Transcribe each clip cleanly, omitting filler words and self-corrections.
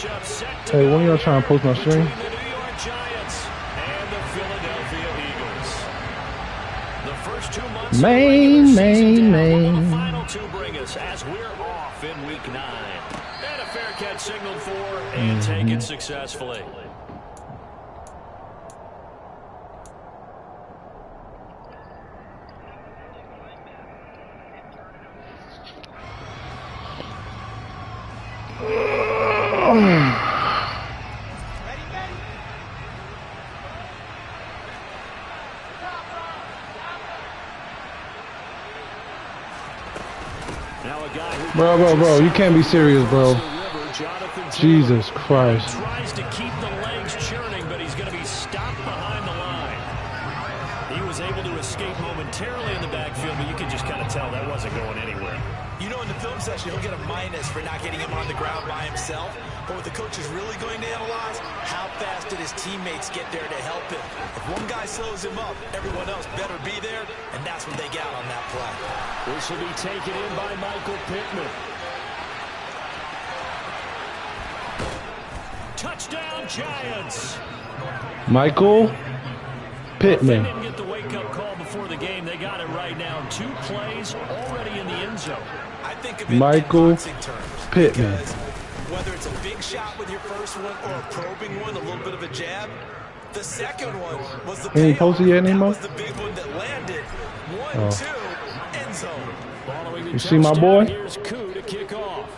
matchup set to Hey, when y'all trying to post my stream? the New York Giants and the Philadelphia Eagles. The first 2 months of the regular season down. What will the final two bring us as we're off in week 9? And a fair catch signaled for and taken successfully. Bro, you can't be serious, bro. Jesus Christ. Tries to keep the legs churning, but he's going to be stopped behind the line. He was able to escape momentarily in the backfield, but you can just kind of tell that wasn't going anywhere. You know, in the film session, he'll get a minus for not getting him on the ground by himself. But what the coach is really going to analyze, how fast did his teammates get there to help him? If one guy slows him up, everyone else better be there, and that's what they got on that play. This will be taken in by Michael Pittman. Touchdown, Giants. Michael Pittman. They didn't get the wake-up call before the game. They got it right now. 2 plays already in the end zone. I think of it Michael in boxing terms, Pittman. Whether it's a big shot with your first one or a probing one, a little bit of a jab, the second one was the Ain't posted yet anymore? was the big one that landed. 1-2, end zone. You see my boy? Here's Koo to kick off.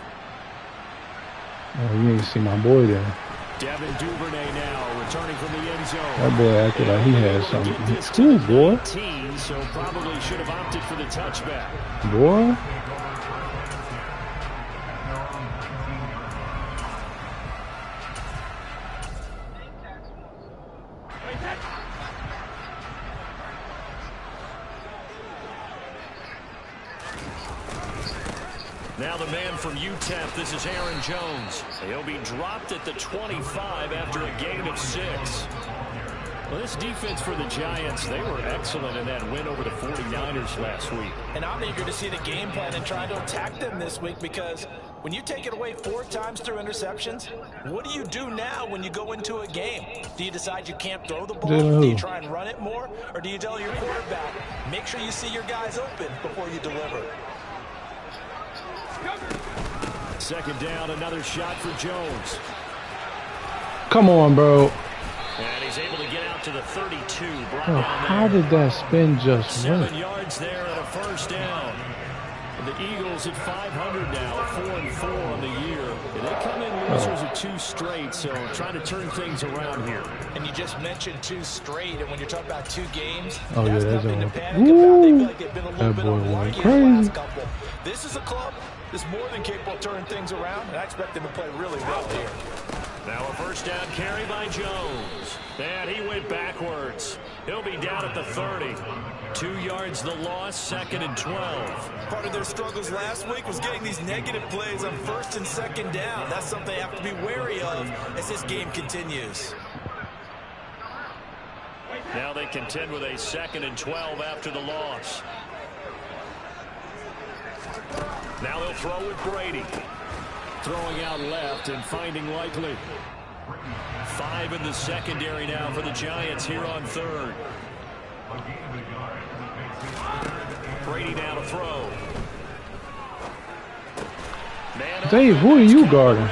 Oh, you need to see my boy there. Devin Duvernay now returning from the end zone. That boy acted like he had something. Cool, boy. 18, so probably should have opted for the touchback. Boy. Now the man from UTEP, this is Aaron Jones. He'll be dropped at the 25 after a gain of 6. Well, this defense for the Giants, they were excellent in that win over the 49ers last week. And I'm eager to see the game plan and try to attack them this week, because when you take it away 4 times through interceptions, what do you do now when you go into a game? Do you decide you can't throw the ball? Do you try and run it more? Or do you tell your quarterback, make sure you see your guys open before you deliver? Second down, another shot for Jones. Come on, bro. And he's able to get out to the 32. Oh, how did that spin just work? 7 yards there and a first down. And the Eagles at 500 now, 4-4 on the year. And they come in losers of 2 straight, so trying to turn things around here. And you just mentioned 2 straight, and when you're talking about 2 games, oh yeah, that's that's nothing all. to panic about. They feel like they've been a little That bit boy unlucky went in the crazy. last couple. This is a club that's more than capable of turning things around, and I expect them to play really well here. Now a first down carry by Jones. And he went backwards. He'll be down at the 30. 2 yards the loss, 2nd and 12. Part of their struggles last week was getting these negative plays on 1st and 2nd down. That's something they have to be wary of as this game continues. Now they contend with a 2nd and 12 after the loss. Now they'll throw with Brady. Throwing out left and finding Likely. 5 in the secondary now for the Giants here on 3rd. Brady now to throw. Dave, who are you guarding?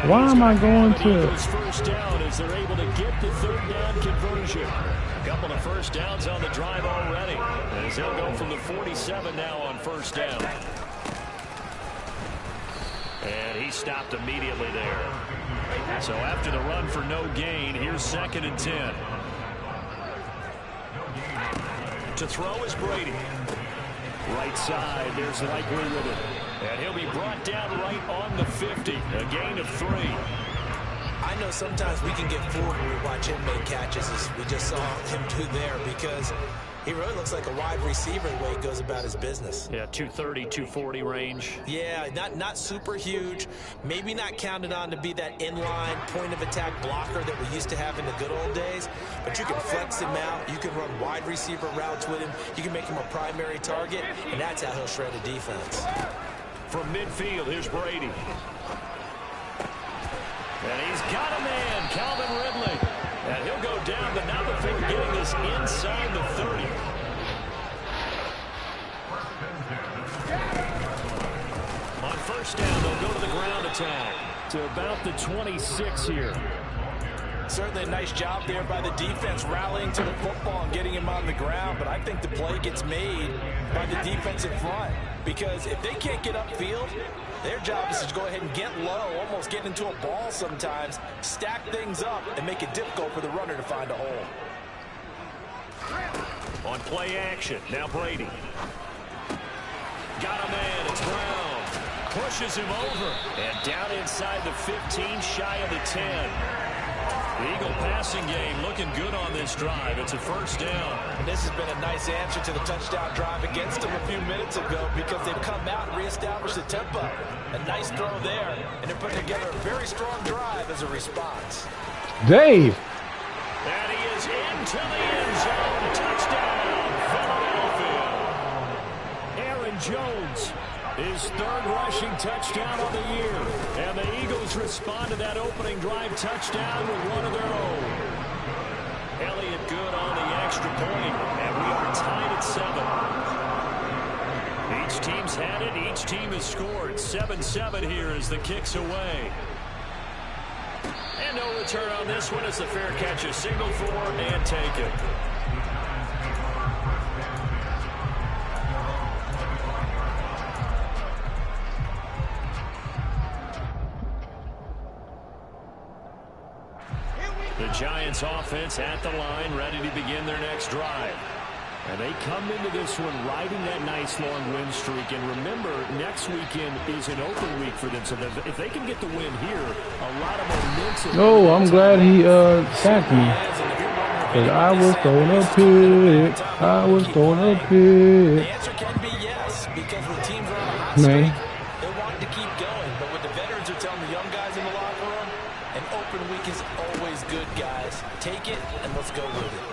Why am I going to? First down as they're able to get the 3rd down conversion. A couple of first downs on the drive already. As they'll go from the 47 now on 1st down. And he stopped immediately there. So after the run for no gain, here's 2nd and 10. To throw is Brady. Right side, there's Likely with it. And he'll be brought down right on the 50. A gain of 3. I know sometimes we can get fooled when we watch him make catches, as we just saw him do there, because he really looks like a wide receiver the way he goes about his business. Yeah, 230, 240 range. Yeah, not super huge. Maybe not counted on to be that inline point-of-attack blocker that we used to have in the good old days. But you can flex him out. You can run wide receiver routes with him. You can make him a primary target, and that's how he'll shred a defense. From midfield, here's Brady. Calvin Ridley. And he'll go down, but not before getting this inside the 30. On first down, they'll go to the ground attack to about the 26 here. Certainly a nice job there by the defense rallying to the football and getting him on the ground, but I think the play gets made by the defensive front because if they can't get upfield, their job is to go ahead and get low, almost get into a ball sometimes, stack things up, and make it difficult for the runner to find a hole. On play action, now Brady. Got a man, it's Brown. Pushes him over, and down inside the 15, shy of the 10. The Eagle passing game looking good on this drive. It's a first down. And this has been a nice answer to the touchdown drive against them a few minutes ago because they've come out and reestablished the tempo. A nice throw there, and they're putting together a very strong drive as a response. Dave. And he is into the end zone. Touchdown, Philadelphia. Aaron Jones. His third rushing touchdown of the year. And the Eagles respond to that opening drive touchdown with one of their own. Elliott good on the extra point. And we are tied at 7. Each team's had it. Each team has scored. 7-7 here as the kick's away. And no return on this one as the fair catch is signaled for and taken. The Giants offense at the line, ready to begin their next drive. And they come into this one riding that nice long win streak. And remember, next weekend is an open week for them. So if they can get the win here, a lot of momentum. Oh, I'm glad he sacked me. Because I was throwing a pick. I was throwing a pick. The answer can be yes, because when teams are on a hot streak, they want to keep going. But what the veterans are telling the young guys in the locker room, an open week is always good, guys. Take it, and let's go with it.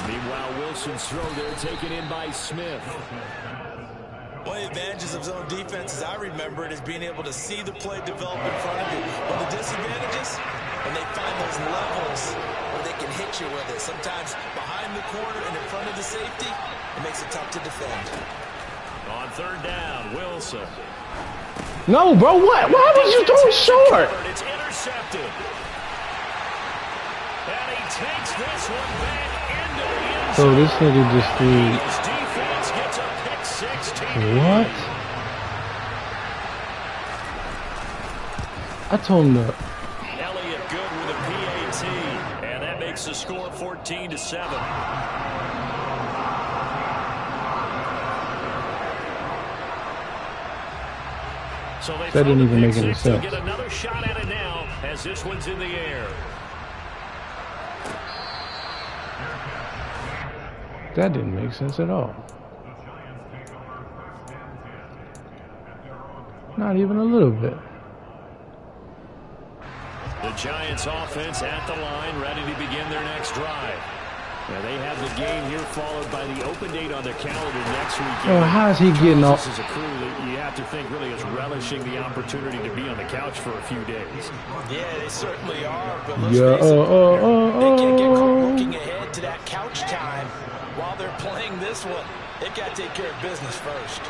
Meanwhile, Wilson's throw there taken in by Smith. One of the advantages of zone defense, as I remember it, is being able to see the play develop in front of you. But the disadvantages, when they find those levels where they can hit you with it, sometimes behind the corner and in front of the safety, it makes it tough to defend. On third down, Wilson. No, bro, what? Why was you throwing short? It's intercepted. And he takes this one back into the end So zone. this nigga just threw. His defense gets a pick 16. What? I told him to. Elliott good with a PAT. And that makes the score 14-7. So they That didn't even make any six. They'll sense. get another shot at it now as this one's in the air. That didn't make sense at all. Not even a little bit. The Giants offense at the line, ready to begin their next drive. Now they have the game here followed by the open date on their calendar next weekend. Oh, how's he getting off? This is a crew that you have to think really is relishing the opportunity to be on the couch for a few days. Yeah, they certainly are. But let's Yeah, face it, they can't get caught looking ahead to that couch time while they're playing this one. They've got to take care of business first.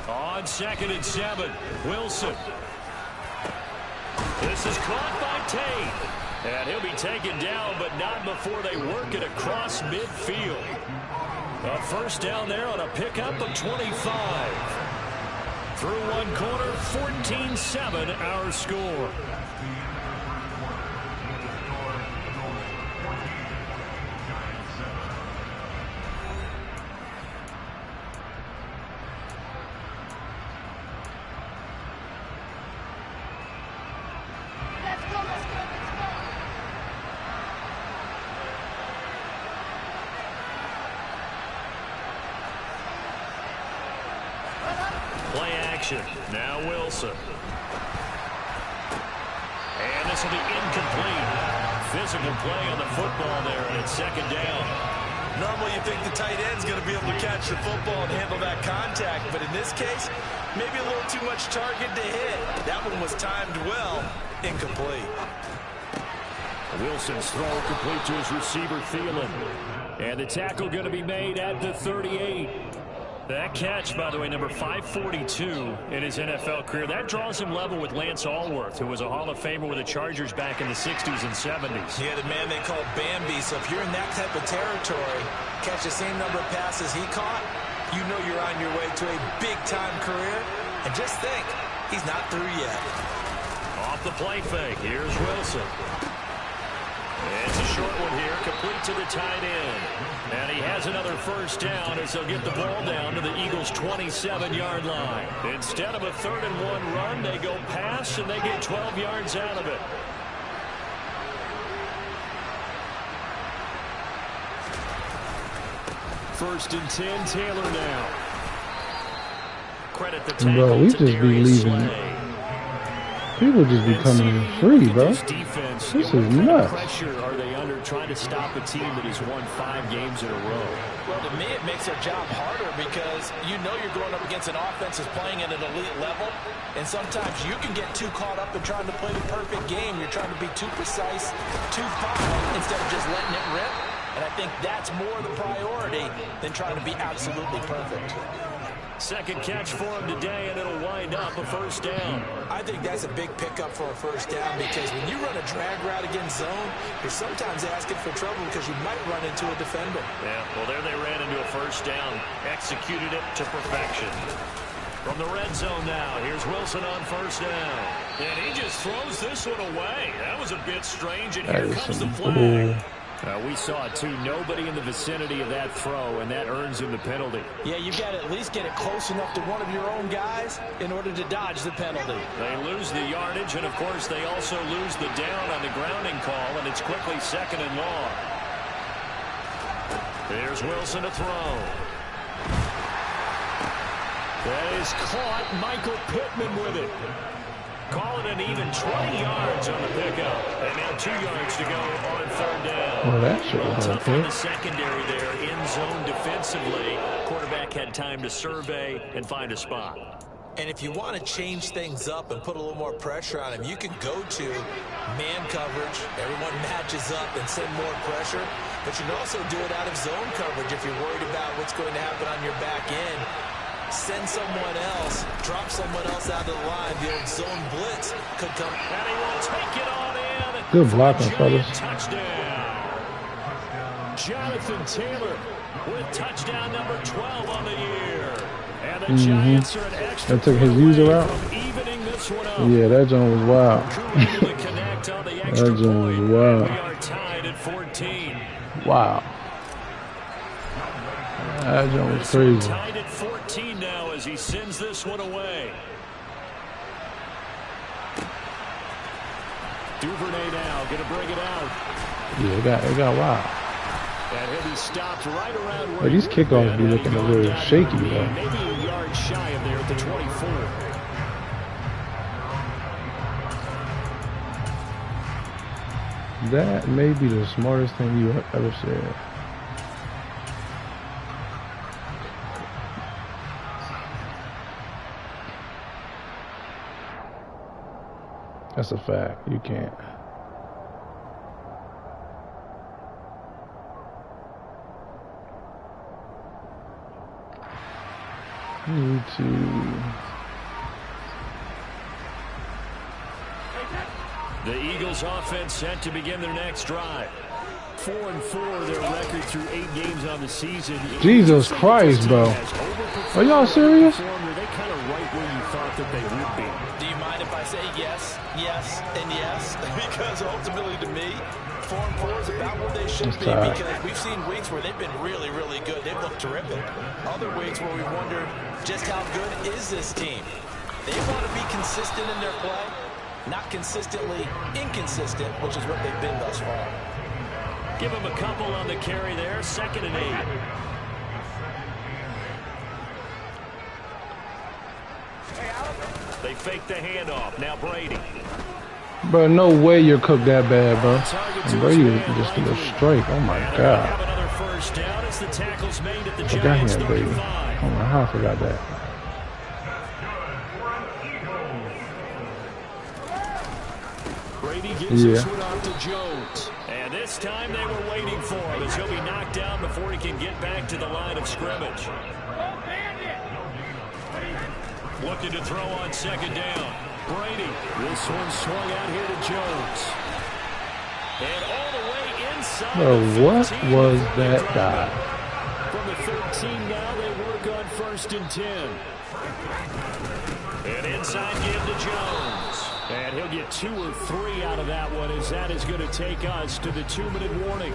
On 2nd and 7, Wilson. This is caught by Tate. And he'll be taken down, but not before they work it across midfield. A first down there on a pickup of 25. Through one quarter, 14-7 our score. Play action. Now Wilson. And this will be incomplete. Physical play on the football there, and it's 2nd down. Normally you think the tight end's going to be able to catch the football and handle that contact, but in this case, maybe a little too much target to hit. That one was timed well, incomplete. Wilson's throw complete to his receiver, Thielen. And the tackle going to be made at the 38. That catch, by the way, number 542 in his NFL career. That draws him level with Lance Allworth, who was a Hall of Famer with the Chargers back in the 60s and 70s. Yeah, the man they call Bambi. So if you're in that type of territory, catch the same number of passes he caught, you know you're on your way to a big-time career. And just think, he's not through yet. Off the play fake, here's Wilson. It's a short one here, complete to the tight end. And he has another first down as they'll get the ball down to the Eagles' 27-yard line. Instead of a 3rd-and-1 run, they go pass, and they get 12 yards out of it. First and 10, Taylor now. Credit the tackle. Bro, we just be leaving. People just be coming in free, bro. This is nuts. Pressure are they under trying to stop a team that has won 5 games in a row? Well, to me, it makes their job harder because you know you're going up against an offense that's playing at an elite level, and sometimes you can get too caught up in trying to play the perfect game. You're trying to be too precise, too fine, instead of just letting it rip. And I think that's more the priority than trying to be absolutely perfect. Second catch for him today, and it'll wind up a first down. I think that's a big pickup for a first down because when you run a drag route against zone, you're sometimes asking for trouble because you might run into a defender. Yeah, well, there they ran into a first down, executed it to perfection. From the red zone now, here's Wilson on first down. And he just throws this one away. That was a bit strange, and here comes the flag. We saw it, too. Nobody in the vicinity of that throw, and that earns him the penalty. Yeah, you've got to at least get it close enough to one of your own guys in order to dodge the penalty. They lose the yardage, and, of course, they also lose the down on the grounding call, and it's quickly 2nd and long. There's Wilson to throw. That is caught. Michael Pittman with it. Call it an even 20 yards on the pickup. And now 2 yards to go on 3rd down. Well, that should have tough on the secondary there, in zone defensively. Quarterback had time to survey and find a spot. And if you want to change things up and put a little more pressure on him, you can go to man coverage. Everyone matches up and send more pressure. But you can also do it out of zone coverage if you're worried about what's going to happen on your back end. Send someone else, drop someone else out of the line. The old zone blitz could come. And he will take it on in. Good blocking, fellas. Touchdown. Jonathan Taylor with touchdown number 12 on the year. And the Giants are an extra. That took his user out. Evening this one up. Yeah, that joint was wild. That joint was wild. We are tied at 14. Wow. That joint was crazy. Tied at 14 now as he sends this one away. Duvernay now going to bring it out. Yeah, it got wild. And he'll be stopped right around where these kickoffs be looking a little shaky, though. Maybe a yard shy of there at the 24. That may be the smartest thing you have ever said. That's a fact. You can't. Need to. The Eagles offense set to begin their next drive. 4-4 their record through 8 games on the season. Jesus Christ, bro. Are y'all serious? They're kind of right where you thought that they would be. Do you mind if I say yes, yes, and yes? Because ultimately to me, 4-4 is about where they should be because we've seen weeks where they've been really, really good. They've looked terrific. Other weeks where we wondered just how good is this team. They want to be consistent in their play, not consistently inconsistent, which is what they've been thus far. Give them a couple on the carry there, 2nd and 8. They fake the handoff. Now Brady. Bro, no way you're cooked that bad, bro. And Brady was just a little straight. Oh my God. first down as the tackle's made at the Forgot Giants him, baby. 35. I don't know how I forgot that. Brady gives this one off to Jones. And this time they were waiting for him as he'll be knocked down before he can get back to the line of scrimmage. Looking to throw on second down. Brady. This one swung out here to Jones. And all the way inside. Bro, what was that dive? From the 13 now, they work on 1st and 10. An inside give to Jones. And he'll get 2 or 3 out of that one as that is going to take us to the 2-minute warning.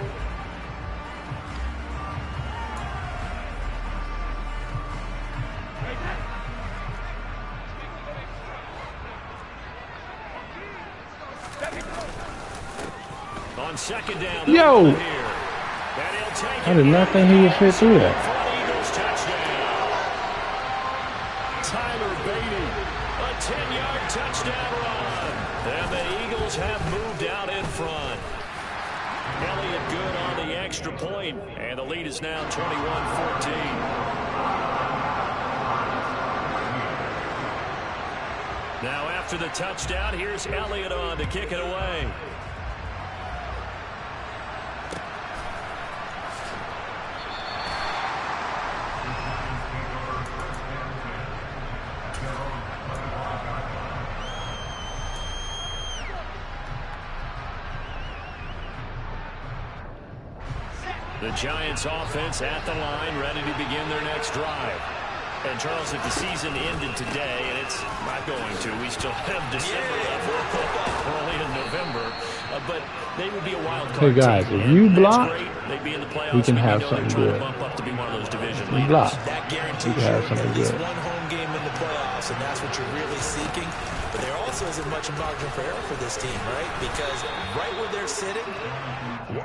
On second down. Yo! I did not think he would fit through that. Eagles touchdown. Tyler Beatty, a 10-yard touchdown run. And the Eagles have moved out in front. Elliott good on the extra point, and the lead is now 21-14. Now after the touchdown, here's Elliott on to kick it away. The Giants offense at the line, ready to begin their next drive. And Charles, if the season ended today, and it's not going to, we still have December left, early in November, but they would be a wild card. Hey guys, team. if you And block, they'd be in the playoffs, we can but have they're something trying to good. bump up to be one of those division You leaders. block, That we guarantees can have you something at least good. one home game in the playoffs, and that's what you're really seeking. But there also isn't much margin for error for this team, right? Because right where they're sitting,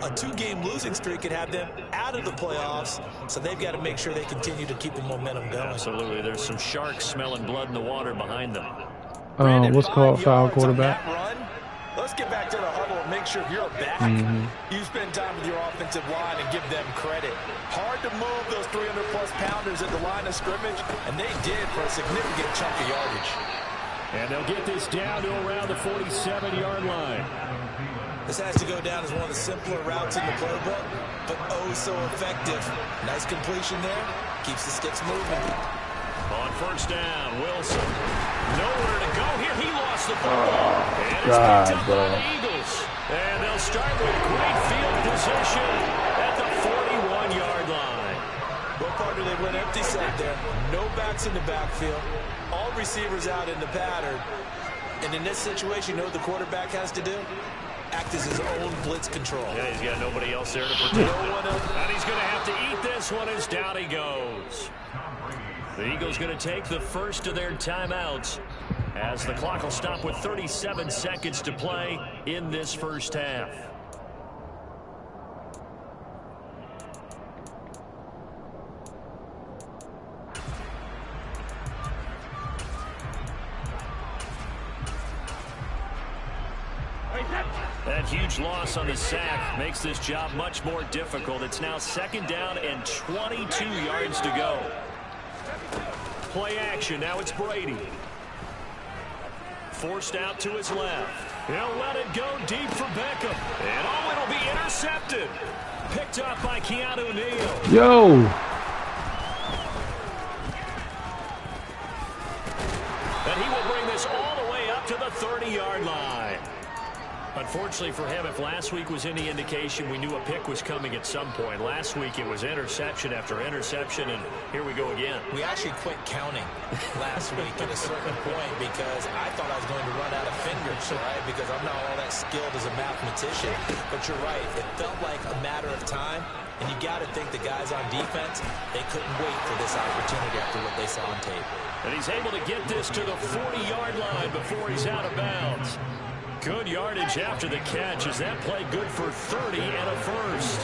a 2-game losing streak could have them out of the playoffs, so they've got to make sure they continue to keep the momentum going. Absolutely. There's some sharks smelling blood in the water behind them. What's called foul quarterback? Let's get back to the huddle and make sure you're back. You spend time with your offensive line and give them credit. Hard to move those 300-plus pounders at the line of scrimmage, and they did for a significant chunk of yardage. And they'll get this down to around the 47-yard line. This has to go down as one of the simpler routes in the playbook, but oh so effective. Nice completion there. Keeps the sticks moving. On first down, Wilson. Nowhere to go here. He lost the ball. And it's God, picked up by the Eagles. And they'll start with great field position at the 41-yard line. Well, partner, they went empty set there. No backs in the backfield. All receivers out in the pattern. And in this situation, you know what the quarterback has to do? Act as his own blitz control. Yeah, he's got nobody else there to protect him. And he's going to have to eat this one as down he goes. The Eagles going to take the first of their timeouts as the clock will stop with 37 seconds to play in this first half. That huge loss on the sack makes this job much more difficult. It's now second down and 22 yards to go. Play action. Now it's Brady. Forced out to his left. He'll let it go deep for Beckham. And oh, it'll be intercepted. Picked up by Keanu Neal. Yo! And he will bring this all the way up to the 30-yard line. Unfortunately for him, if last week was any indication, we knew a pick was coming at some point. Last week it was interception after interception, and here we go again. We actually quit counting last week at a certain point because I thought I was going to run out of fingers, right? Because I'm not all that skilled as a mathematician. But you're right. It felt like a matter of time. And you got to think the guys on defense, they couldn't wait for this opportunity after what they saw on tape. And he's able to get this to the 40-yard line before he's out of bounds. Good yardage after the catch. Is that play good for 30 and a first?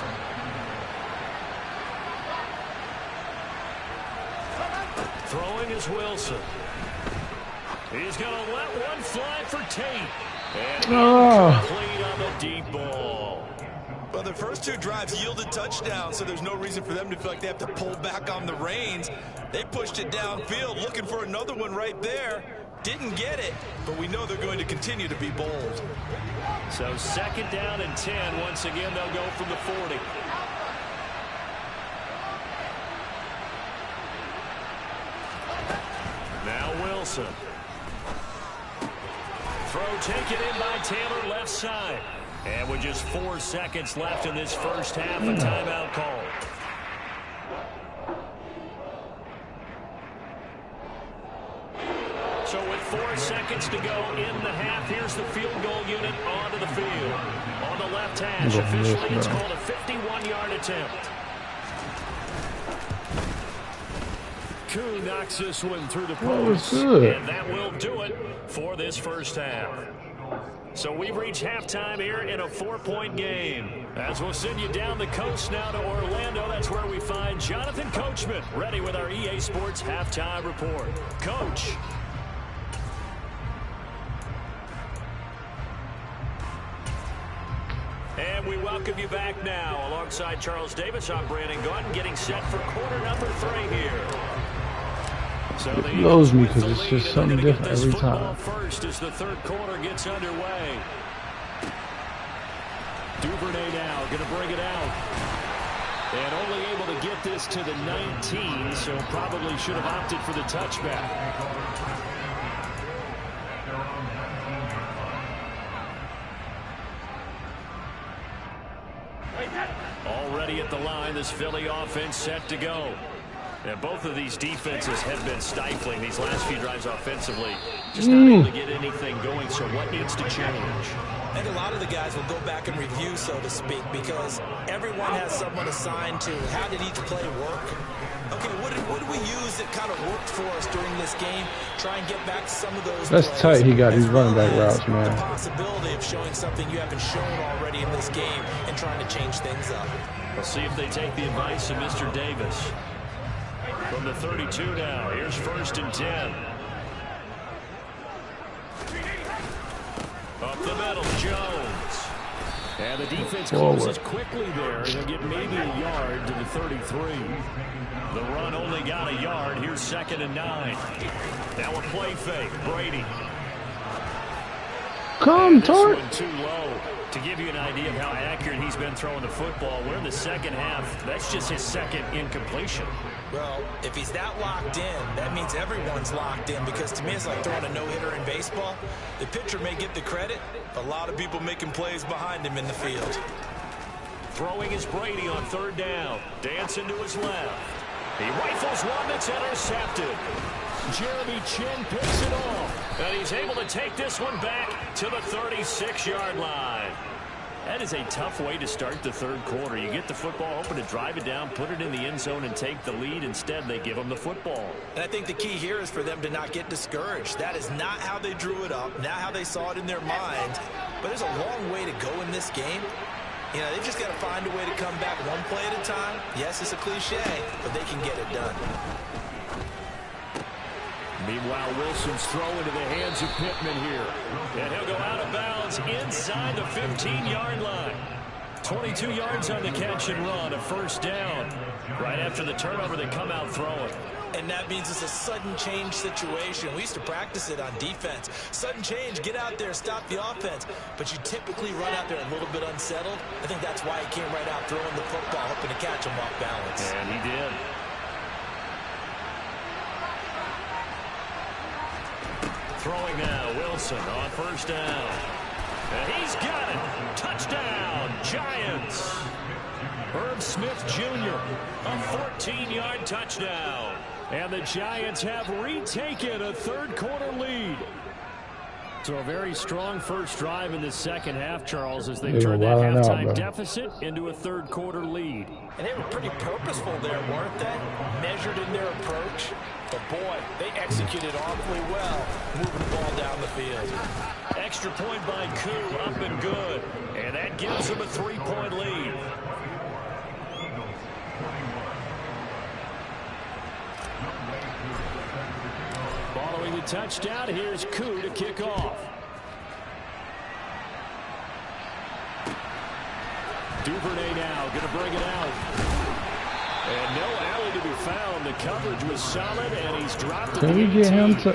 Throwing is Wilson. He's going to let one fly for Tate. And complete on the deep ball. Well, their first 2 drives yielded touchdowns, so there's no reason for them to feel like they have to pull back on the reins. They pushed it downfield, looking for another one right there. Didn't get it, but we know they're going to continue to be bold. So 2nd down and 10. Once again, they'll go from the 40. Now Wilson. Throw taken in by Taylor, left side. And with just 4 seconds left in this first half, a timeout call. So with 4 seconds to go in the half, here's the field goal unit onto the field. On the left hash, officially it's called a 51-yard attempt. Koo knocks this one through the post, and that will do it for this first half. So we've reached halftime here in a 4-point game. As we'll send you down the coast now to Orlando, that's where we find Jonathan Coachman, ready with our EA Sports Halftime Report. Coach. And we welcome you back now. Alongside Charles Davis, I'm Brandon Gaudin, getting set for quarter number 3 here. So it blows me because it's just something different every time. First as the 3rd quarter gets underway. Duvernay now going to bring it out. And only able to get this to the 19, so probably should have opted for the touchback. Already at the line, this Philly offense set to go. And both of these defenses have been stifling these last few drives offensively. Just not able to get anything going, so what needs to change? I think a lot of the guys will go back and review, so to speak, because everyone has someone assigned to how did each play work. Okay, what did we use that kind of worked for us during this game? Try and get back some of those That's plays, tight. He got these running back routes, man. The possibility of showing something you haven't shown already in this game and trying to change things up. We'll see if they take the advice of Mr. Davis. From the 32 now, here's 1st and 10. Up the middle, Jones. And the defense closes quickly there. They'll get maybe a yard to the 33. The run only got a yard. Here's 2nd and 9. Now a play fake. Brady. Come, Tart. Too low. To give you an idea of how accurate he's been throwing the football, we're in the 2nd half. That's just his 2nd incompletion. Well, if he's that locked in, that means everyone's locked in, because to me it's like throwing a no-hitter in baseball. The pitcher may get the credit, but a lot of people making plays behind him in the field. Throwing is Brady on 3rd down. Dancing to his left. He rifles one that's intercepted. Jeremy Chin picks it off, and he's able to take this one back to the 36-yard line. That is a tough way to start the 3rd quarter. You get the football, hoping to drive it down, put it in the end zone, and take the lead. Instead, they give them the football. And I think the key here is for them to not get discouraged. That is not how they drew it up, not how they saw it in their mind. But there's a long way to go in this game. You know, they've just got to find a way to come back one play at a time. Yes, it's a cliche, but they can get it done. Meanwhile, Wilson's throw into the hands of Pittman here. And he'll go out of bounds inside the 15-yard line. 22 yards on the catch and run, a 1st down. Right after the turnover, they come out throwing. And that means it's a sudden change situation. We used to practice it on defense. Sudden change, get out there, stop the offense. But you typically run out there a little bit unsettled. I think that's why he came right out throwing the football, hoping to catch him off balance. And he did. Throwing now, Wilson on 1st down. And he's got it. Touchdown, Giants. Herb Smith Jr., a 14-yard touchdown. And the Giants have retaken a 3rd quarter lead. So a very strong first drive in the 2nd half, Charles, as they turn that halftime deficit into a 3rd quarter lead. And they were pretty purposeful there, weren't they? Measured in their approach. But boy, they executed awfully well, moving the ball down the field. Extra point by Koo, up and good. And that gives them a 3-point lead. Following the touchdown, here's Koo to kick off. Duvernay now going to bring it out. And no alley to be found. The coverage was solid, and he's dropped it. Can we get him to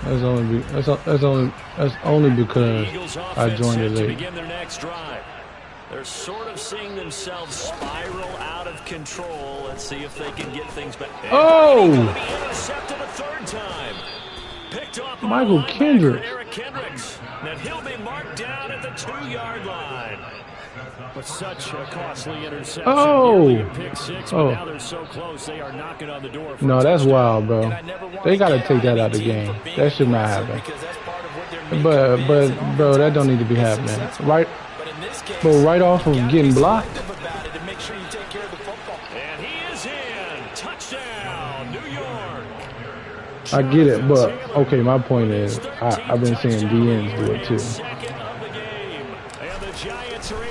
That's only because I joined it late. Begin their next drive. They're sort of seeing themselves spiral out of control. Let's see if they can get things back. Oh! Intercepted a third time. Picked off Michael Kendricks. Eric Kendricks. And he'll be marked down at the 2-yard line. But such a costly interception. Oh! Pick six, but now they're so close, they are knocking on the door. No, that's wild, bro. They got to take that out of the game. That should not happen. But bro, that don't need to be happening. Right off of getting blocked. And he is in. Touchdown, New York. I get it, but okay, my point is I've been seeing DNs do it too.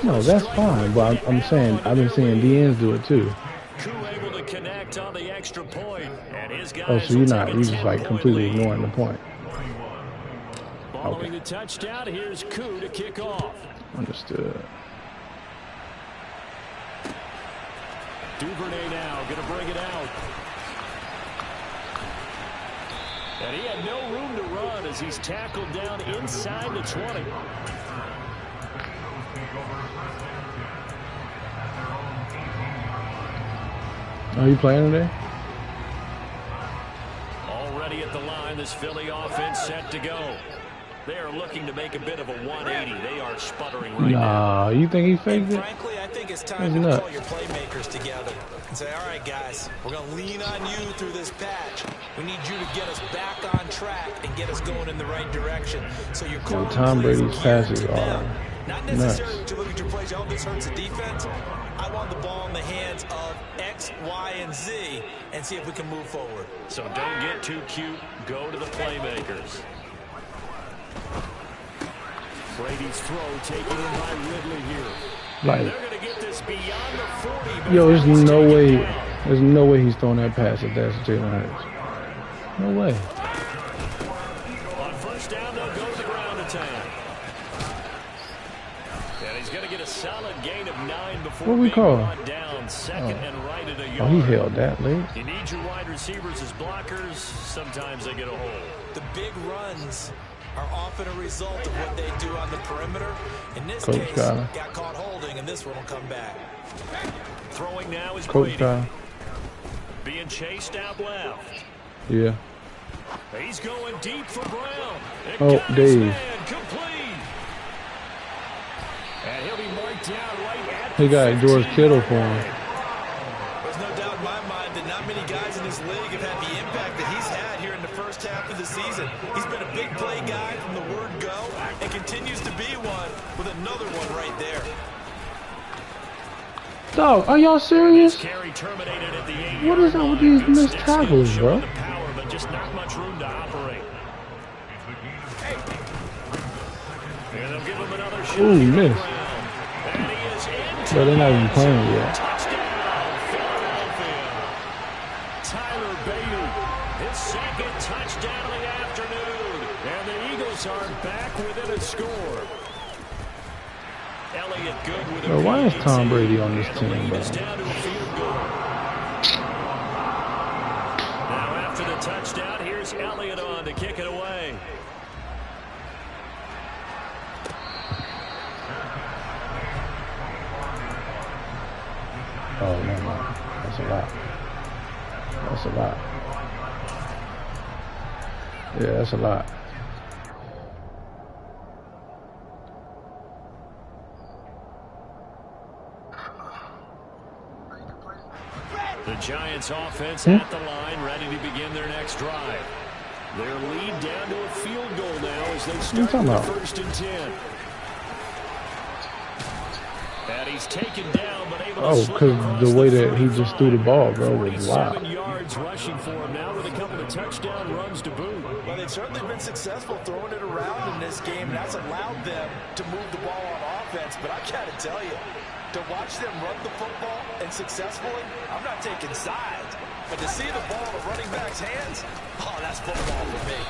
No, that's fine, but I'm saying I've been seeing DNs do it too. Able to connect on the extra point, and his guys oh, so you're just like completely ignoring the point. Following the touchdown, here's Koo to kick off. Understood. Duvernay now going to bring it out. And he had no room to run as he's tackled down inside the 20. Are you playing today? Already at the line, this Philly offense set to go. They are looking to make a bit of a 180. They are sputtering right now. Nah, you think he faked it? Frankly, I think it's time to call your playmakers together and say, all right, guys, we're going to lean on you through this patch. We need you to get us back on track and get us going in the right direction. So you're calling Tom Brady's passes are not necessarily to look at your plays. Oh, this hurts the defense. I want the ball in the hands of X, Y, and Z and see if we can move forward. So don't get too cute. Go to the playmakers. Brady's throw taken in by Ridley here. Like, they're going to get this beyond the 40. Yo, there's no way he's throwing that pass if that's Jalen Hurts. No way. On first down, they'll go to the ground attack. And he's going to get a solid gain of 9 before what we call down second and right at a yard. Oh, he held that late. You need your wide receivers as blockers. Sometimes they get a hold. The big runs are often a result of what they do on the perimeter. In this case, got caught holding, and this one will come back. Throwing now is Coach Brady. Being chased out left. Yeah. He's going deep for Brown. Oh, Dave. Complete. And he'll be marked down right at he got George Kittle for him. There's no doubt in my mind that not many guys in this league have had the impact that he's had here in the first half of the season. He's been a big play guy from the word go and continues to be one with another one right there. Dog, are y'all serious? What is up with these missed tackles, bro? But just not much room to operate. And they'll give him another shot. Ooh, missed. But they're not even playing yet. Tyler Bailey, his second touchdown of the afternoon. And the Eagles are back within a score. Elliott good with Bro, why is Tom Brady on this team, bro? Now after the touchdown, here's Elliott on to kick it away. Oh, no. That's a lot. That's a lot. Yeah, that's a lot. The Giants offense at the line, ready to begin their next drive. Their lead down to a field goal now as they start the 1st and 10. And he's taken down, but able to because the way that he just threw the ball, bro, was wild. 7 yards rushing for him now with a couple of touchdown runs to boot. Well, they've certainly been successful throwing it around in this game, and that's allowed them to move the ball on offense. But I got to tell you, to watch them run the football and successfully, I'm not taking sides. But to see the ball in the running back's hands, that's football for me.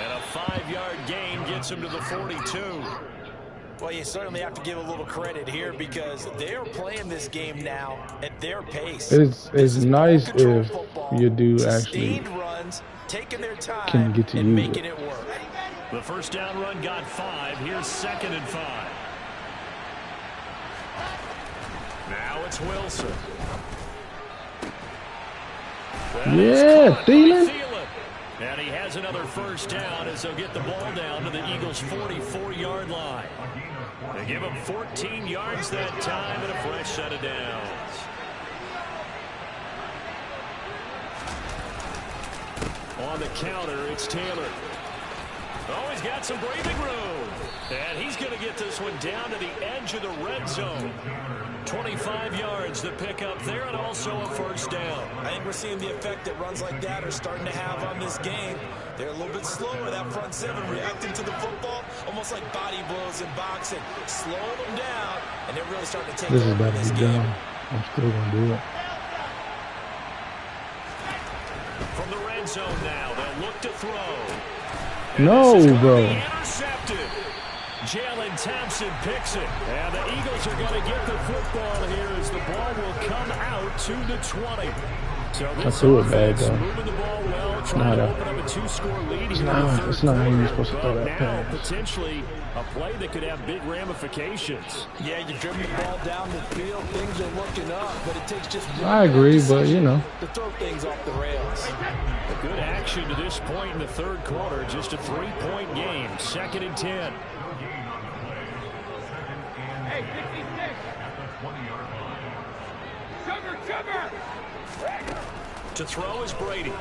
And a 5-yard gain gets him to the 42. Well, you certainly have to give a little credit here because they're playing this game now at their pace. It's nice if you do actually runs, taking their time can get to and use making it work. The first down run got 5. Here's 2nd and 5. Now it's Wilson. Yeah, Thielen. And he has another first down as they'll get the ball down to the Eagles' 44-yard line. They give him 14 yards that time and a fresh set of downs. On the counter, it's Taylor. Oh, he's got some breathing room. And he's going to get this one down to the edge of the red zone. 25 yards to pick up there and also a first down. I think we're seeing the effect that runs like that are starting to have on this game. They're a little bit slower, that front seven, reacting to the football, almost like body blows in boxing. Slow them down, and they're really starting to take this is over about to be done. I'm still going to do it. From the red zone now, they'll look to throw. No, bro. Intercepted. Jalen Thompson picks it. And the Eagles are going to get the football here as the ball will come out to the 20. So this threw it bad, though. moving the ball well, trying to open up a 2-score lead here. It's not how you're supposed to throw that pass. Potentially a play that could have big ramifications. Yeah, you've driven the ball down the field. Things are looking up, but it takes just one I agree, but, you know. to throw things off the rails. A good action to this point in the third quarter. Just a 3-point game. 2nd and 10. Hey, 66. Sugar. To throw is Brady.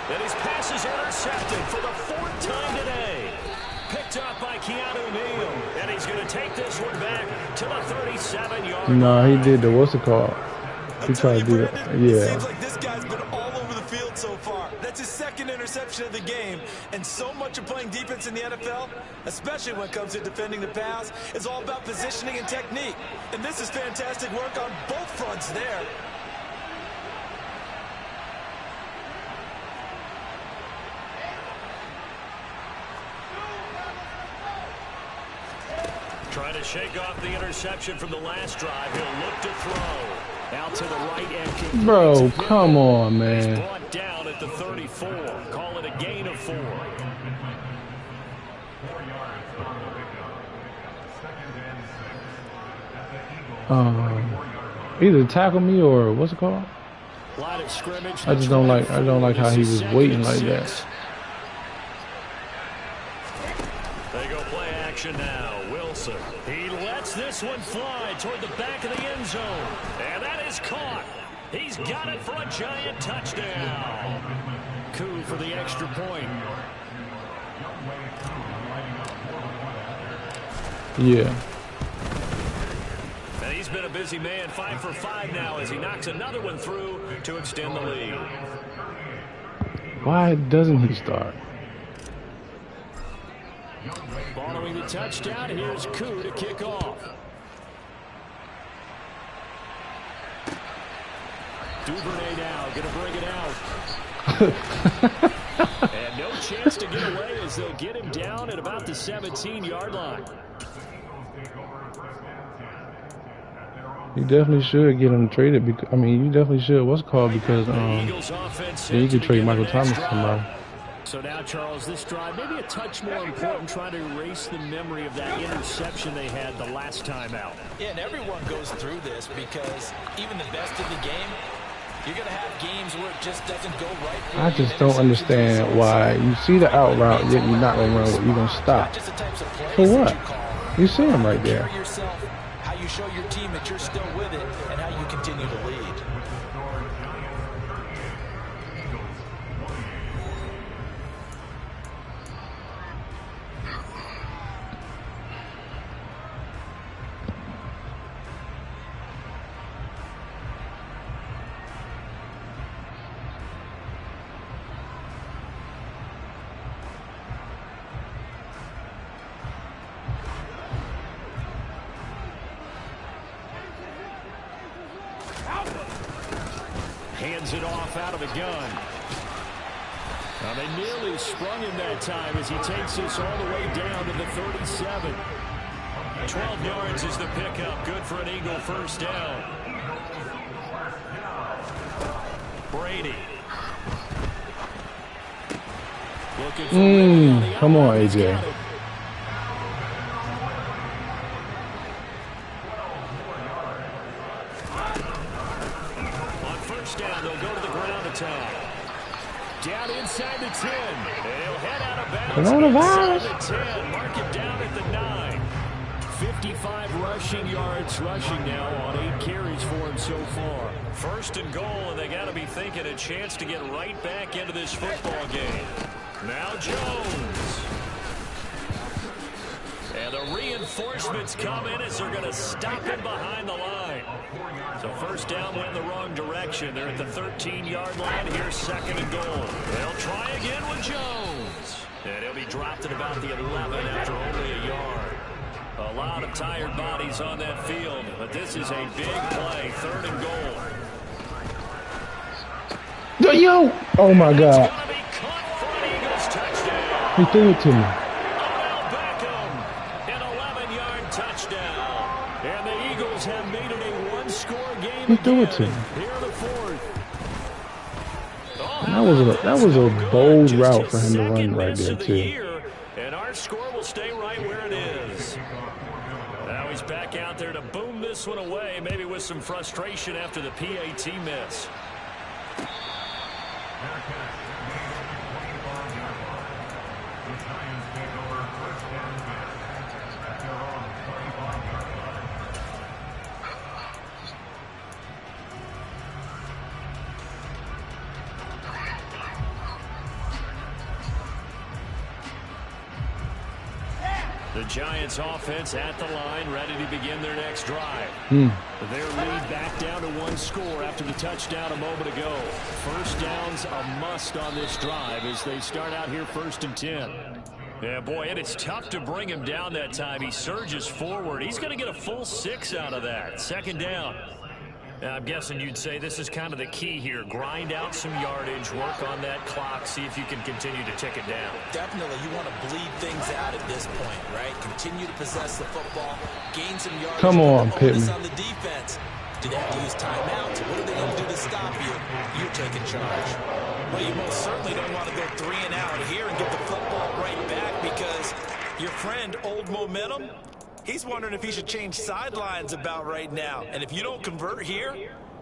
And his pass is intercepted for the 4th time today. Picked up by Keanu Neal. And he's going to take this one back to the 37-yard line. No, he did the, what's it called? He tried to do that. It Yeah. seems like this guy's been all over the field so far. That's his 2nd interception of the game. And so much of playing defense in the NFL, especially when it comes to defending the pass, is all about positioning and technique. And this is fantastic work on both fronts there. Trying to shake off the interception from the last drive. He'll look to throw. Out to the right and Bro, come on, man. He's brought down at the 34. Call it a gain of 4. Either tackle me or what's it called? Line of scrimmage. I don't like how he was waiting like that. They go play action now. Wilson. He lets this one fly toward the back of the end zone. And that is caught. He's got it for a giant touchdown. Coup for the extra point. Yeah. And he's been a busy man. 5 for 5 now as he knocks another one through to extend the lead. Why doesn't he start? Following the touchdown, here's Koo to kick off. Duvernay now going to bring it out. And no chance to get away as they'll get him down at about the 17-yard line. You definitely should get him traded. Because, I mean, you definitely should. What's it called? Because then you could trade Michael Thomas to somebody. So now, Charles, this drive maybe a touch more important, trying to erase the memory of that interception they had the last time out. Yeah, and everyone goes through this because even the best of the game, you're going to have games where it just doesn't go right for you. I just don't understand why you see the out route, yet you're not going to run, you're going to stop. For what? You see him right there. How you show your team that you're still with it, and how you continue to lead. Hands it off out of the gun. Well, they nearly sprung him that time as he takes this all the way down to the 37. 12 yards is the pickup. Good for an Eagle first down. Brady. Looking for come on, AJ. On first down, they'll go to the ground attack. Down inside the 10. They'll head out of bounds inside the 10. Mark him down at the 9. 55 rushing yards rushing now on 8 carries for him so far. First and goal, and they got to be thinking a chance to get right back into this football game. Now Jones. And the reinforcements come in as they're going to stop him behind the line. So first down went in the wrong direction. They're at the 13-yard line here, second and goal. They'll try again with Jones. And he'll be dropped at about the 11 after only a yard. A lot of tired bodies on that field, but this is a big play, third and goal. Yo! Oh, my God. He threw it to me. Odell Beckham, an 11-yard touchdown. And the Eagles have made it a one-score game. He threw it to me. Here in the fourth. That was a bold route for him to run right there, too. And our score will stay right where it is. Now he's back out there to boom this one away, maybe with some frustration after the PAT miss. The Giants offense at the line, ready to begin their next drive. Their lead back down to one score after the touchdown a moment ago. First down's a must on this drive as they start out here first and 10. Yeah, boy, and it's tough to bring him down that time. He surges forward. He's going to get a full 6 out of that. Second down. I'm guessing you'd say this is kind of the key here. Grind out some yardage, work on that clock, see if you can continue to tick it down. Definitely, you want to bleed things out at this point, right? Continue to possess the football, gain some yardage. Come on, Pittman. On the defense. Do they have to use timeouts? What are they going to do to stop you? You're taking charge. Well, you most certainly don't want to go 3 and out here and get the football right back because your friend, Old Momentum, he's wondering if he should change sidelines about right now. And if you don't convert here,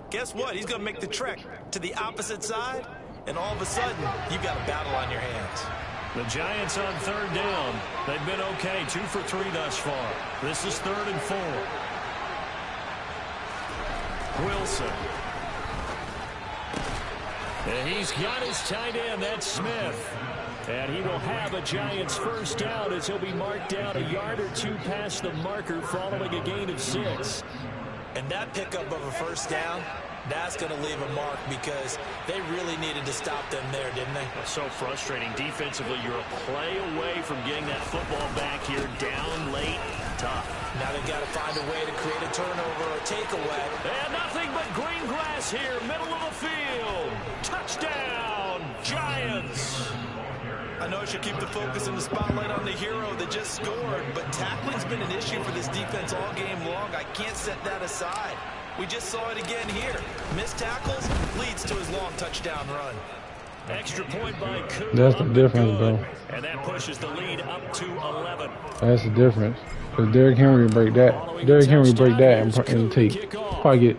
guess what? He's going to make the trek to the opposite side, and all of a sudden, you've got a battle on your hands. The Giants on third down. They've been okay, 2 for 3 thus far. This is 3rd and 4. Wilson. And he's got his tight end, that's Smith. And he will have a Giants first down as he'll be marked down a yard or 2 past the marker following a gain of 6. And that pickup of a first down, that's going to leave a mark because they really needed to stop them there, didn't they? So frustrating. Defensively, you're a play away from getting that football back here down late. Tough. Now they've got to find a way to create a turnover or takeaway. And nothing but green grass here, middle of the field. Touchdown, Giants. I know I should keep the focus and the spotlight on the hero that just scored, but tackling's been an issue for this defense all game long. I can't set that aside. We just saw it again here. Missed tackles leads to his long touchdown run. Extra point by Coon. That's the difference, bro. And that pushes the lead up to 11. That's the difference. Because Derrick Henry break that. Derrick Henry break that and take probably get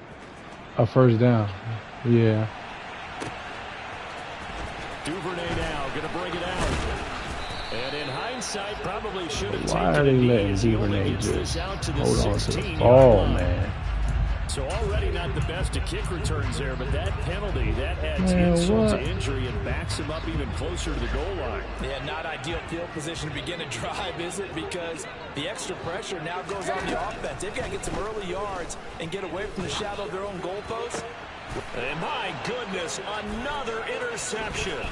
a first down. Yeah. Duvernay now going to bring it out. And in hindsight, probably should have Why taken are they a knee letting as he only Duvernay gets this just out to the hold on to the 16-yard ball, line. man? So already not the best of kick returns there, but that penalty, that adds Man, insult to what? injury and backs him up even closer to the goal line. Yeah, not ideal field position to begin a drive, is it? Because the extra pressure now goes on the offense. They've got to get some early yards and get away from the shadow of their own goalpost. And my goodness, another interception.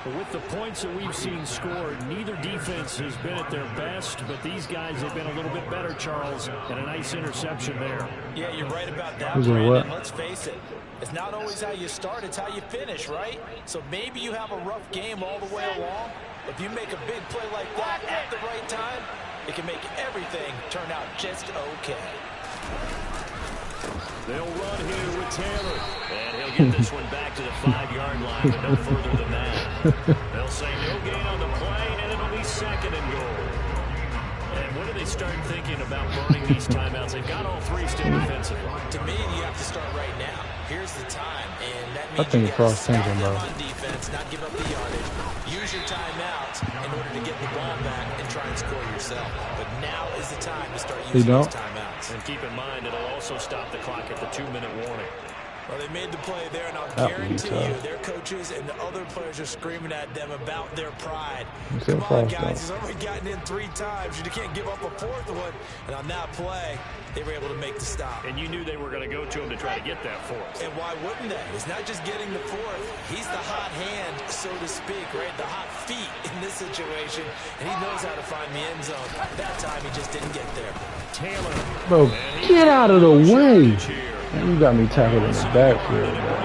But with the points that we've seen scored, neither defense has been at their best, but these guys have been a little bit better, Charles, and a nice interception there. Yeah, you're right about that, Brandon. Let's face it. It's not always how you start, it's how you finish, right? So maybe you have a rough game all the way along. If you make a big play like that at the right time, it can make everything turn out just okay. They'll run here with Taylor. And he'll get this one back to the 5-yard line, but no further than that. They'll say no gain on the play, and it'll be 2nd and goal. And when do they start thinking about burning these timeouts? They've got all 3 still defensively. To me, you have to start right now. Here's the time, and that means I think you stop them bro. on defense, not give up the yardage. Use your timeouts in order to get the ball back and try and score yourself. But now is the time to start using those timeouts. And keep in mind, it'll also stop the clock at the 2-minute warning. Well, they made the play there, and I'll guarantee you their coaches and the other players are screaming at them about their pride. Come on, guys. He's already gotten in 3 times. You can't give up a 4th one. And on that play, they were able to make the stop. And you knew they were going to go to him to try to get that 4th. And why wouldn't they? It's not just getting the 4th. He's the hot hand, so to speak, right? The hot feet in this situation. And he knows how to find the end zone. That time, he just didn't get there. Taylor. Bro, get out of the way. Man, you got me tackled in the backfield, bro.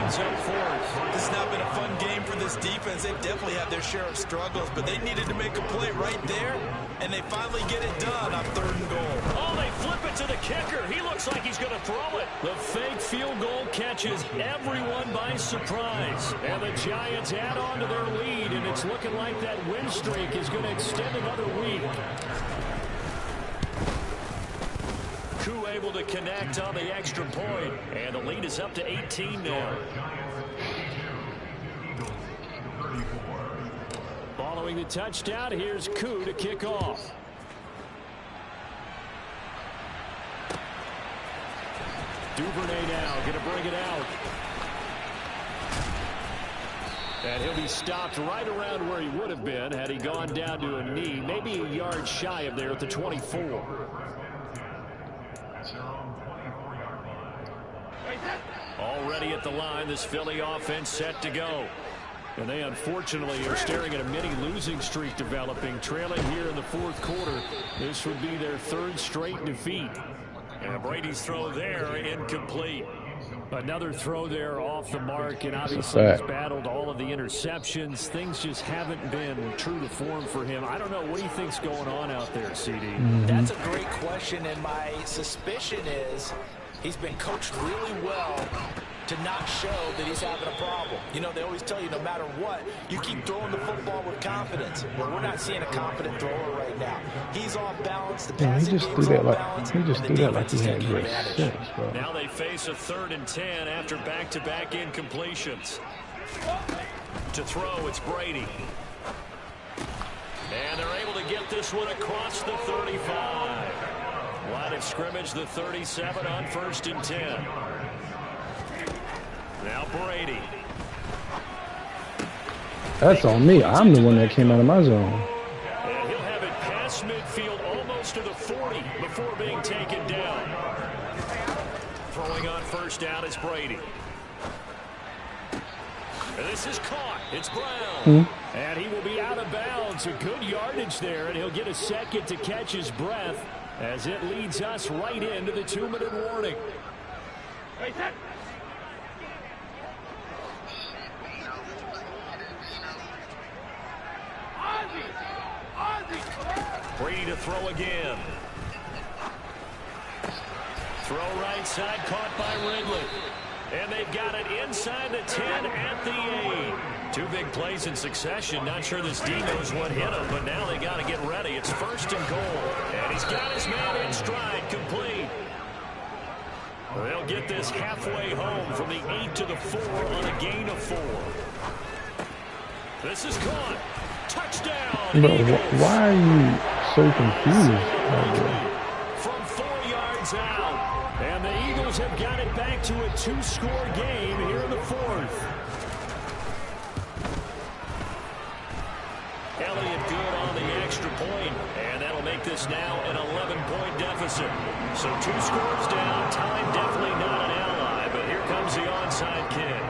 This has not been a fun game for this defense. They've definitely had their share of struggles, but they needed to make a play right there, and they finally get it done on 3rd and goal. Oh, they flip it to the kicker. He looks like he's going to throw it. The fake field goal catches everyone by surprise. And the Giants add on to their lead, and it's looking like that win streak is going to extend another week. Koo able to connect on the extra point, and the lead is up to 18 now. Following the touchdown, here's Koo to kick off. Duvernay now going to bring it out. And he'll be stopped right around where he would have been had he gone down to a knee, maybe a yard shy of there at the 24. Already at the line, this Philly offense set to go. And they unfortunately are staring at a mini losing streak developing, trailing here in the 4th quarter. This would be their 3rd straight defeat. And Brady's throw there, incomplete. Another throw there off the mark, and obviously he's battled all of the interceptions. Things just haven't been true to form for him. I don't know. What do you think's going on out there, CD? That's a great question, and my suspicion is he's been coached really well to not show that he's having a problem. You know, they always tell you no matter what, you keep throwing the football with confidence. Well, we're not seeing a confident thrower right now. He's off balance. The passing game's off balance. He just threw that like he had great sense, bro. Now they face a 3rd and 10 after back-to-back incompletions. To throw, it's Brady. And they're able to get this one across the 35. Line of scrimmage, the 37 on 1st and 10. Now Brady. That's on me. I'm the one that came out of my zone. And he'll have it past midfield almost to the 40 before being taken down. Throwing on 1st down is Brady. And this is caught. It's Brown. And he will be out of bounds. A good yardage there, and he'll get a second to catch his breath as it leads us right into the 2-minute warning. Brady to throw again. Throw right side, caught by Ridley. And they've got it inside the 10 at the 8. 2 big plays in succession. Not sure this D knows what hit him, but now they got to get ready. It's 1st and goal. And he's got his man in stride, complete. They'll get this halfway home from the 8 to the 4 on a gain of 4. This is caught. Touchdown. But why are you so confused? From 4 yards out. And the Eagles have got it back to a 2-score game here in the 4th. Elliott good on the extra point, and that'll make this now an 11-point deficit. So 2 scores down, time definitely not an ally, but here comes the onside kick.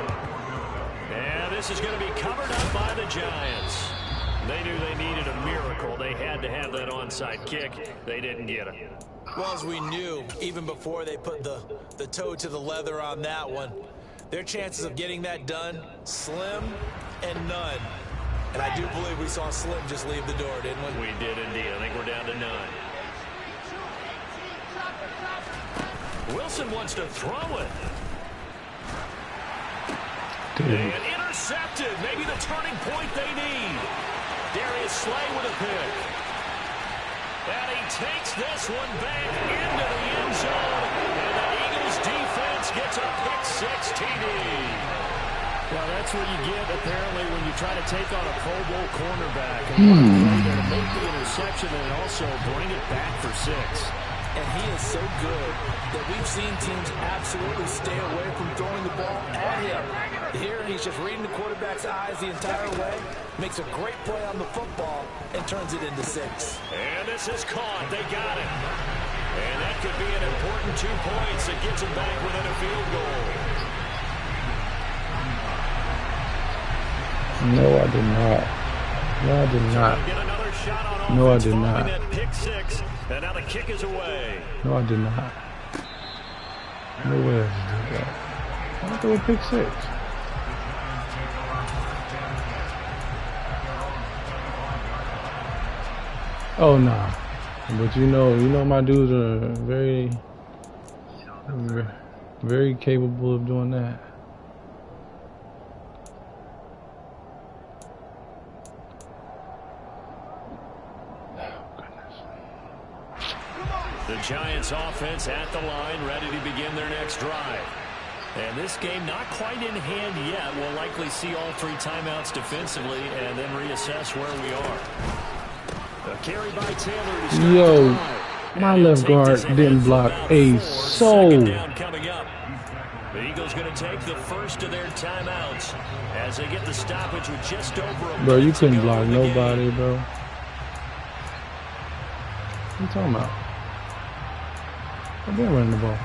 And this is going to be covered up by the Giants. They knew they needed a miracle. They had to have that onside kick. They didn't get it. Well, as we knew, even before they put the toe to the leather on that one, their chances of getting that done, slim and none. And I do believe we saw Slim just leave the door, didn't we? We did indeed. I think we're down to none. Wilson wants to throw it. And intercepted. Maybe the turning point they need. Darius Slay with a pick. And he takes this one back into the end zone. And the Eagles defense gets a pick-6 TD. Well, that's what you get, apparently, when you try to take on a Pro Bowl cornerback. And to make the interception and also bring it back for 6. And he is so good that we've seen teams absolutely stay away from throwing the ball at him. Here, he's just reading the quarterback's eyes the entire way, makes a great play on the football, and turns it into 6. And this is caught. They got it. And that could be an important 2 points that gets him back within a field goal. No, I did not. No, I did not. Get another shot on No, I offense did following not. that pick-6. And now the kick is away. No, I did not. No way I did that. I threw a pick-6. Oh, nah. But you know my dudes are very capable of doing that. The Giants offense at the line, ready to begin their next drive. And this game not quite in hand yet. We'll likely see all 3 timeouts defensively and then reassess where we are. A carry by Taylor to start Yo, the drive. my left guard didn't block a soul. Second down coming up. The Eagles going to take the first of their timeouts as they get the stoppage with just over a Bro, you minute to couldn't go block in the nobody, game. bro. What you talking about? I've been running the ball.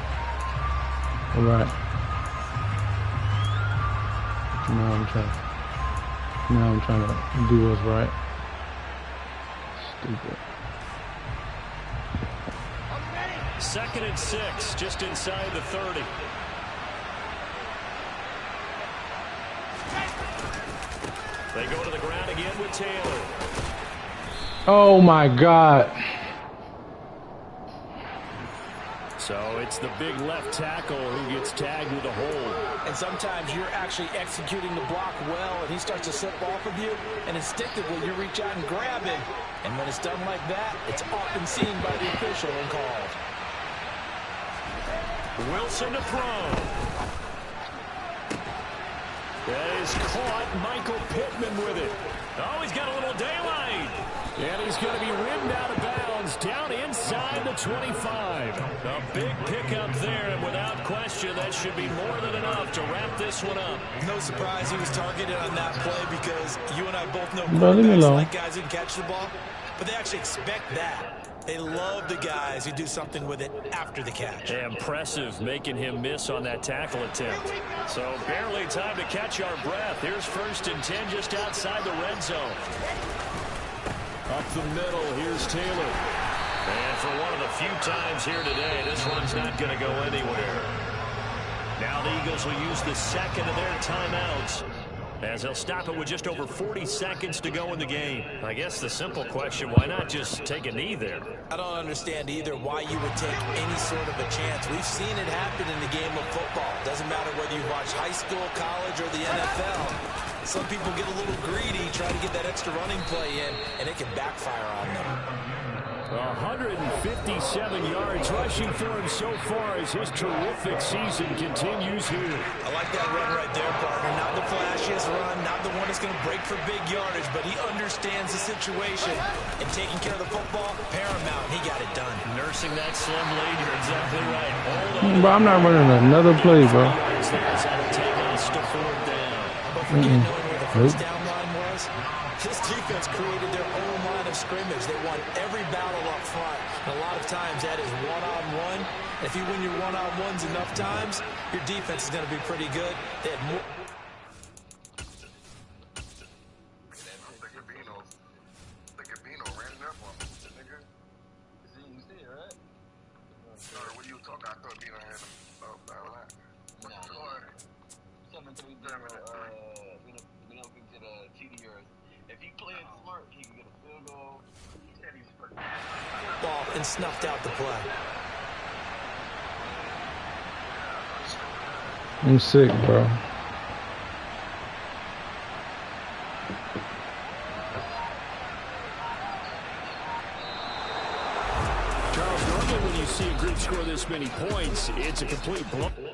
All right. Now I'm trying to do what's right. Stupid. 2nd and 6, just inside the 30. They go to the ground again with Taylor. Oh my God. So it's the big left tackle who gets tagged with a hold. And sometimes you're actually executing the block well, and he starts to slip off of you, and instinctively you reach out and grab him. And when it's done like that, it's often seen by the official and called. Wilson to throw. That is caught. Michael Pittman with it. Oh, he's got a little daylight. And he's going to be rimmed out of bounds down inside the 25. A big pickup there, and without question, that should be more than enough to wrap this one up. No surprise he was targeted on that play because you and I both know Bro, leave me quarterbacks alone. like guys who can catch the ball, but they actually expect that. They love the guys who do something with it after the catch. Impressive making him miss on that tackle attempt. So barely time to catch our breath. Here's 1st and 10 just outside the red zone. Up the middle, here's Taylor. And for one of the few times here today, this one's not going to go anywhere. Now the Eagles will use the 2nd of their timeouts as they'll stop it with just over 40 seconds to go in the game. I guess the simple question, why not just take a knee there? I don't understand either why you would take any sort of a chance. We've seen it happen in the game of football. Doesn't matter whether you watch high school, college, or the NFL. Some people get a little greedy, try to get that extra running play in, and it can backfire on them. 157 yards rushing for him so far as his terrific season continues here. I like that run right there, partner. Not the flashiest run, not the one that's going to break for big yardage, but he understands the situation. And taking care of the football, paramount. He got it done. Nursing that slim lead, you're exactly right. Bro, I'm not running another play, bro. Yards there is how to take us to 4th down. But forget knowing where the first down line was. This defense created their own line of scrimmage. They won every battle up front. And a lot of times that is one-on-one. And if you win your one-on-ones enough times, your defense is going to be pretty good. They had more. Ball and snuffed out the play. I'm sick, bro. Charles, normally when you see a group score this many points, it's a complete blow.